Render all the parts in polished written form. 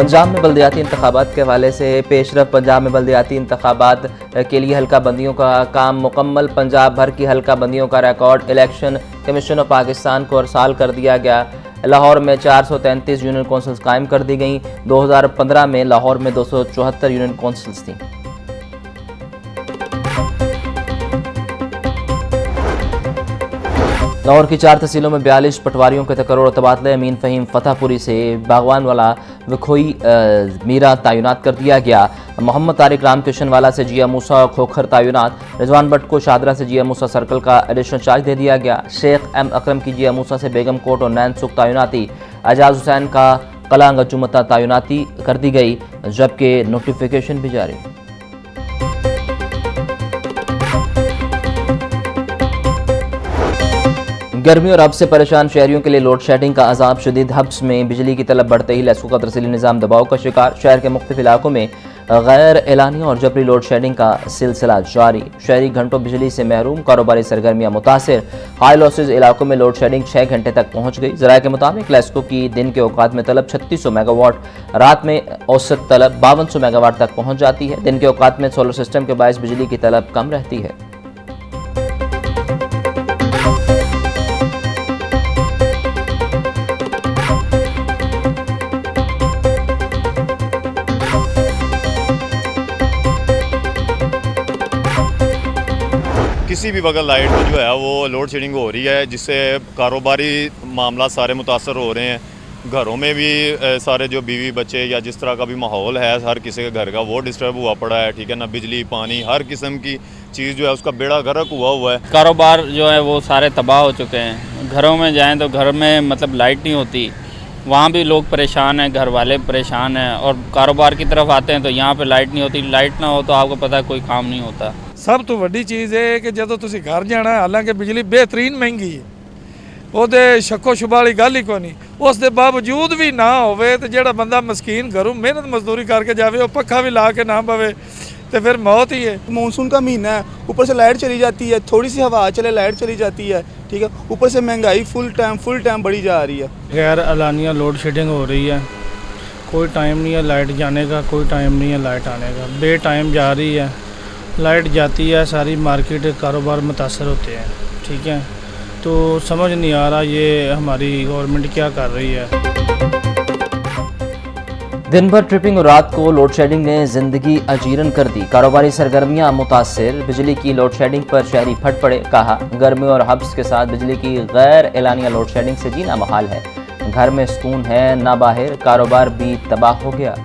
पंजाब में बल्दियाती इंतखाबात के हवाले से पेशरफ। पंजाब में बल्दियाती इंतखाबात के लिए हल्का बंदियों का काम मुकम्मल। पंजाब भर की हल्का बंदियों का record election commission of Pakistan को अरसाल कर दिया गया। लाहौर में 433 यूनियन कौंसिल्स कायम कर दी गईं। 2015 में लाहौर में 274 यूनियन कौंसिल्स थीं। लाहौर की 4 तहसीलों में 42 पटवारियों के तकर्रुर और तबादले। अमीन फ़हीम फतेहपुरी से बागवान वाला वखोई मीरा तैनात कर दिया गया। मोहम्मद तारिक रामकिशन वाला से जिया मूसा खोखर तैनात। रिजवान भट्ट को शादरा से जिया मूसा सर्कल का एडिशनल चार्ज दे दिया गया। शेख एम अकरम की जिया मूसा से बेगम कोट और नैन सुख तैनाती। एजाज हुसैन का कलांग जुमता तैनाती कर दी गई, जबकि नोटिफिकेशन भी जारी। गर्मी और हब्स से परेशान शहरियों के लिए लोड शेडिंग का अजाब शदीद। हब्स में बिजली की तलब बढ़ते ही लेस्को का तरसीली निज़ाम दबाव का शिकार। शहर के मुख्तलिफ इलाकों में गैर एलानिया और जबरी लोड शेडिंग का सिलसिला जारी। शहरी घंटों बिजली से महरूम, कारोबारी सरगर्मियाँ मुतासिर। हाई लॉसेज इलाकों में लोड शेडिंग 6 घंटे तक पहुँच गई। ज़राए के मुताबिक लेस्को की दिन के औकात में तलब 3600 मेगावाट, रात में औसत तलब 5200 मेगावाट तक पहुँच जाती है। दिन के औकात में सोलर सिस्टम के बायस बिजली की तलब कम रहती है। किसी भी वक्त लाइट जो है वो लोड शेडिंग हो रही है, जिससे कारोबारी मामला सारे मुतासर हो रहे हैं। घरों में भी सारे जो बीवी बच्चे या जिस तरह का भी माहौल है हर किसी के घर का वो डिस्टर्ब हुआ पड़ा है। ठीक है ना, बिजली पानी हर किस्म की चीज़ जो है उसका बेड़ा गर्क हुआ है। कारोबार जो है वो सारे तबाह हो चुके हैं। घरों में जाएं तो घर में मतलब लाइट नहीं होती, वहाँ भी लोग परेशान हैं, घर वाले परेशान हैं। और कारोबार की तरफ आते हैं तो यहाँ पे लाइट नहीं होती। लाइट ना हो तो आपको पता है कोई काम नहीं होता। सब तो वड्डी चीज़ है कि जो तुसी घर जाना, हालांकि बिजली बेहतरीन महंगी है, ਉਹਦੇ ਸ਼ੱਕੋ ਸ਼ੁਬਾ ਵਾਲੀ ਗੱਲ ਹੀ ਕੋਈ ਨਹੀਂ। ਉਸ ਦੇ ਬਾਵਜੂਦ ਵੀ ਨਾ ਹੋਵੇ ਤੇ ਜਿਹੜਾ ਬੰਦਾ ਮਸਕੀਨ ਘਰੋਂ ਮਿਹਨਤ मजदूरी करके जावे वो पक्खा भी ला के ना पवे तो फिर मौत ही है। मानसून का महीना है, ऊपर से लाइट चली जाती है, थोड़ी सी हवा चले लाइट चली जाती है। ठीक है, ऊपर से महंगाई फुल टाइम बढ़ी जा रही है। गैर एलानिया लोड शेडिंग हो रही है, कोई टाइम नहीं है लाइट जाने का, कोई टाइम नहीं है लाइट आने का। बे टाइम जा रही है, लाइट जाती है, सारी मार्केट कारोबार मुतासर होते हैं। ठीक है, तो समझ नहीं आ रहा ये हमारी गवर्नमेंट क्या कर रही है। दिन भर ट्रिपिंग और रात को लोड शेडिंग ने जिंदगी अजीरन कर दी। कारोबारी सरगर्मियां मुतासिर। बिजली की लोड शेडिंग पर शहरी फट पड़े। कहा, गर्मी और हब्स के साथ बिजली की गैर एलानिया लोड शेडिंग से जीना महाल है। घर में सुकून है ना बाहर, कारोबार भी तबाह हो गया।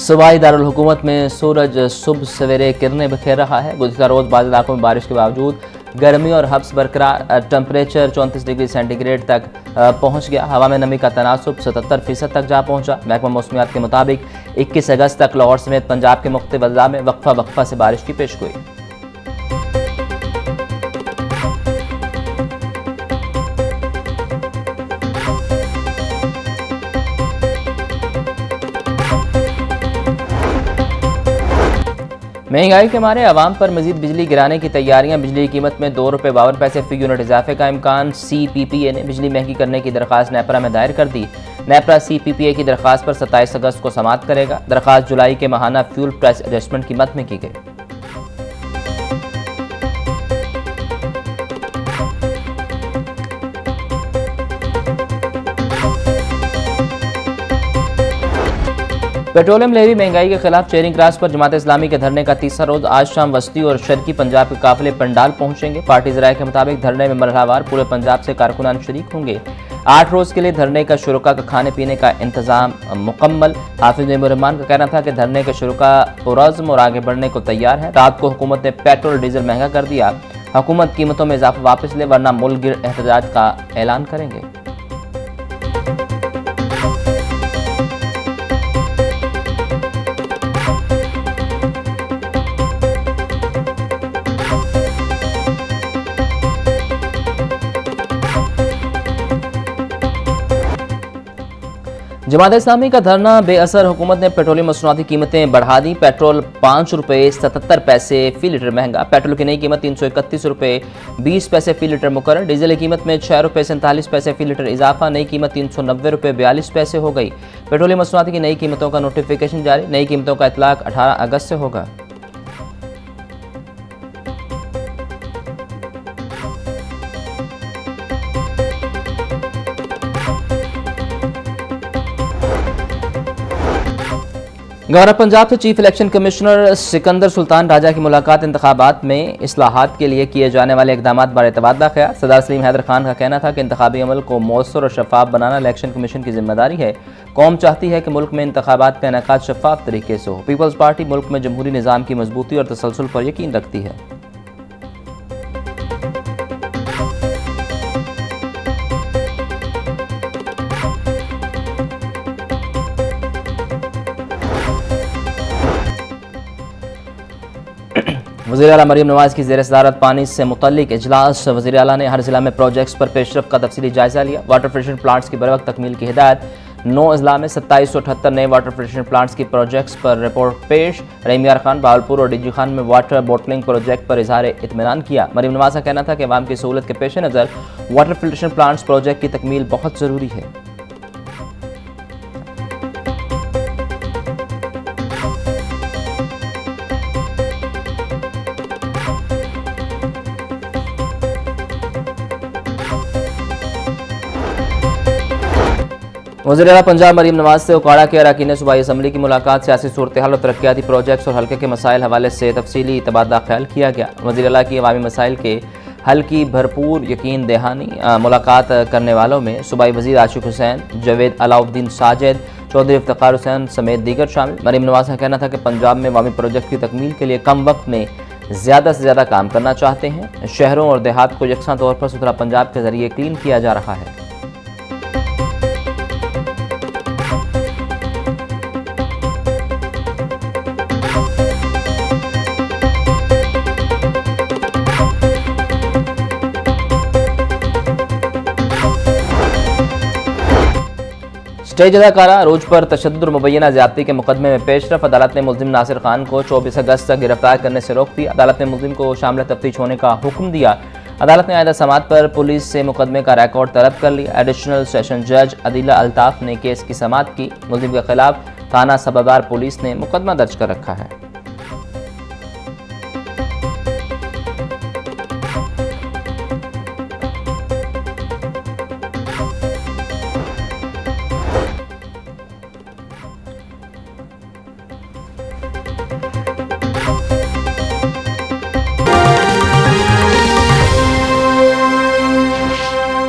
सूबाई दारुल हुकूमत में सूरज सुबह सवेरे किरणें बिखेर रहा है। गुज़िश्ता रोज़ बाज़ इलाकों में बारिश के बावजूद गर्मी और हब्स बरकरार। टेम्परेचर 34 डिग्री सेंटीग्रेड तक पहुंच गया। हवा में नमी का तनासुब 77% तक जा पहुंचा। महकमा मौसमियात के मुताबिक 21 अगस्त तक लाहौर समेत पंजाब के मुख्तलिफ अज़ला में वक्फा से बारिश की पेशगोई। महंगाई के मारे आवाम पर मजीद बिजली गिराने की तैयारियां। बिजली की कीमत में ₹2.52 फी यूनिट इजाफे का इम्कान। CPPA ने बिजली महंगी करने की दरख्वास्त नेपरा में दायर कर दी। नेपरा CPPA की दरख्वास्त पर 27 अगस्त को समाअत करेगा। दरख्वास्त जुलाई के माहाना फ्यूल प्राइस एडजस्टमेंट की मद में की गई। पेट्रोलियम लेवी महंगाई के खिलाफ चेयरिंग क्रॉस पर जमात इस्लामी के धरने का तीसरा रोज। आज शाम वस्ती और शर्की पंजाब के काफिले पंडाल पहुंचेंगे। पार्टी ज़राए के मुताबिक धरने में मरहलावार पूरे पंजाब से कारकुनान शरीक होंगे। 8 रोज के लिए धरने का शुरुका का खाने पीने का इंतजाम मुकम्मल। हाफिज रहमान का कहना था कि धरने के शुरुका पुरज़्म और आगे बढ़ने को तैयार है। रात को हुकूमत ने पेट्रोल डीजल महंगा कर दिया। हुकूमत कीमतों में इजाफा वापस ले, वरना मुल्क गिर एहतजाज का ऐलान करेंगे। जमात इस्लामी का धरना बेअसर, हुकूमत ने पेट्रोलियम मसनूआती कीमतें बढ़ा दी। पेट्रोल 5 रुपये 77 पैसे फी लीटर महंगा। पेट्रोल की नई कीमत 331 रुपये 20 पैसे फी लीटर मुकर्रर। डीजल की कीमत में 6 रुपये 47 पैसे फी लीटर इजाफा। नई कीमत 390 रुपये 42 पैसे हो गई। पेट्रोलियम मसनूआती की नई कीमतों का नोटिफिकेशन जारी। नई कीमतों का इतलाक 18 अगस्त से होगा। गवर्नर पंजाब से chief election commissioner Sikandar Sultan Raja की मुलाकात। इंतखाबात में इस्लाहात के लिए किए जाने वाले इकदाम बारे तबादला ख्याल। सरदार सलीम हैदर खान का कहना था कि इंतखाबी अमल को मौसर और शफाफ बनाना इलेक्शन कमीशन की जिम्मेदारी है। कौम चाहती है कि मुल्क में इंतखाबात का इनेकाद शफाफ तरीके से हो। पीपल्स पार्टी मुल्क में जमहूरी निज़ाम की मजबूती और तसलसल पर यकीन रखती है। वज़ीर आला मरीम नवाज़ की ज़ेर सदारत पानी से मुतल्लिक इजलास। वज़ीर आला ने हर ज़िला में प्रोजेक्ट्स पर पेशरफ का तफसीली जायज़ा लिया। वाटर फिल्ट्रेशन प्लांट्स की बरवक्त तकमील की हिदायत। 9 अजला में 2778 नए वाटर फिल्ट्रेशन प्लांट्स की प्रोजेक्ट्स पर रिपोर्ट पेश। रहीम यार खान बावलपुर और डीजी खान में वाटर बोटलिंग प्रोजेक्ट पर इजहार इत्मीनान किया। मरीम नवाज़ का कहना था कि अवाम की सहूलत के पेश नज़र वाटर फिल्ट्रेशन प्लांट्स प्रोजेक्ट की तकमील बहुत ज़रूरी है। वज़ीर आला पंजाब मरीम नवाज़ से उकाड़ा के अरकान सूबाई असम्बली की मुलाकात। सियासी सूरत हाल और तरक्याती प्रोजेक्ट्स और हल्के के मसाइल हवाले से तफसीली तबादला ख्याल किया गया। वज़ीर आला की अवामी मसाइल के हल की भरपूर यकीन दहानी। मुलाकात करने वालों में सूबाई वज़ीर आशिक हुसैन, जवेद अलाउद्दीन साजिद, चौधरी इफ्तिखार हुसैन समेत दीगर शामिल। मरीम नवाज़ का कहना था कि पंजाब में अवामी प्रोजेक्ट की तकमील के लिए कम वक्त में ज़्यादा से ज़्यादा काम करना चाहते हैं। शहरों और देहात को यकसा तौर पर सुथरा पंजाब के ज़रिए क्लीन किया जा रहा है। स्टेज अदाकारा अरूज पर तशद्दुद मुबैना ज़्यादती के मुकदमे में पेशरफ। अदालत ने मुल्ज़िम नासिर खान को 24 अगस्त तक गिरफ्तार करने से रोक दिया। अदालत ने मुल्ज़िम को शामिल तफ्तीश होने का हुक्म दिया। अदालत ने आयदा समात पर पुलिस से मुकदमे का रिकॉर्ड तलब कर लिया। एडिशनल सेशन जज अदीला अल्ताफ़ ने केस की समात की। मुल्ज़िम के खिलाफ थाना सबदार पुलिस ने मुकदमा दर्ज कर रखा है।